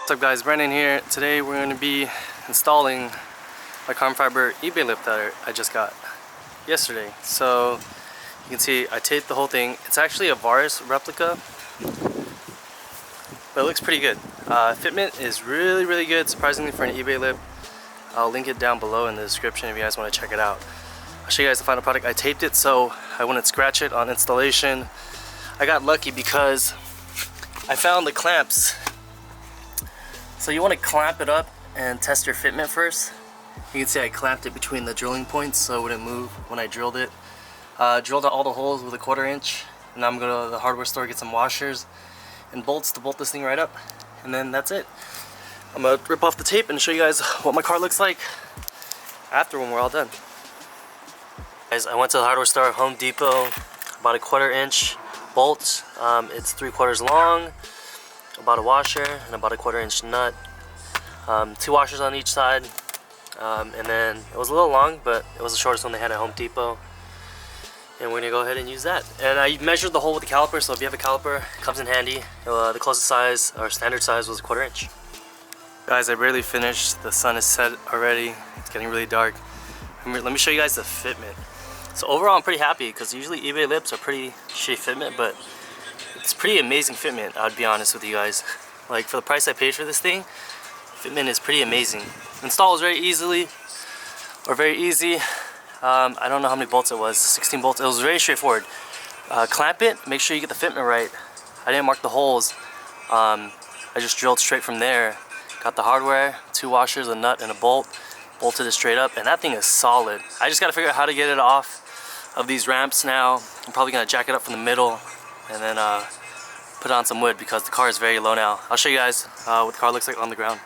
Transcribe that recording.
What's up guys, Brandon here. Today we're going to be installing my carbon fiber eBay lip that I just got yesterday. So you can see I taped the whole thing. It's actually a Varis replica, but it looks pretty good. Fitment is really good, surprisingly, for an eBay lip. I'll link it down below in the description if you guys want to check it out. I'll show you guys the final product. I taped it so I wouldn't scratch it on installation. I got lucky because I found the clamps. So you want to clamp it up and test your fitment first. You can see I clamped it between the drilling points so it wouldn't move when I drilled it. Drilled out all the holes with a 1/4 inch. And now I'm going to go to the hardware store, get some washers and bolts to bolt this thing right up. And then that's it. I'm going to rip off the tape and show you guys what my car looks like after when we're all done. Guys, I went to the hardware store, Home Depot, bought a 1/4 inch bolt. It's 3/4 long. I bought a washer and I bought a 1/4 inch nut. 2 washers on each side. And then it was a little long, but it was the shortest one they had at Home Depot. And we're gonna go ahead and use that. And I measured the hole with the caliper, so if you have a caliper, it comes in handy. The closest size, or standard size, was a 1/4 inch. Guys, I barely finished. The sun is set already. It's getting really dark. Let me show you guys the fitment. So overall, I'm pretty happy because usually eBay lips are pretty shitty fitment, but it's pretty amazing fitment, I'd be honest with you guys. Like, for the price I paid for this thing, fitment is pretty amazing. Installs very easy. I don't know how many bolts it was, 16 bolts. It was very straightforward. Clamp it, make sure you get the fitment right. I didn't mark the holes. I just drilled straight from there. Got the hardware, 2 washers, a nut, and a bolt. Bolted it straight up, and that thing is solid. I just gotta figure out how to get it off of these ramps now. I'm probably gonna jack it up from the middle and then put on some wood because the car is very low now. I'll show you guys what the car looks like on the ground.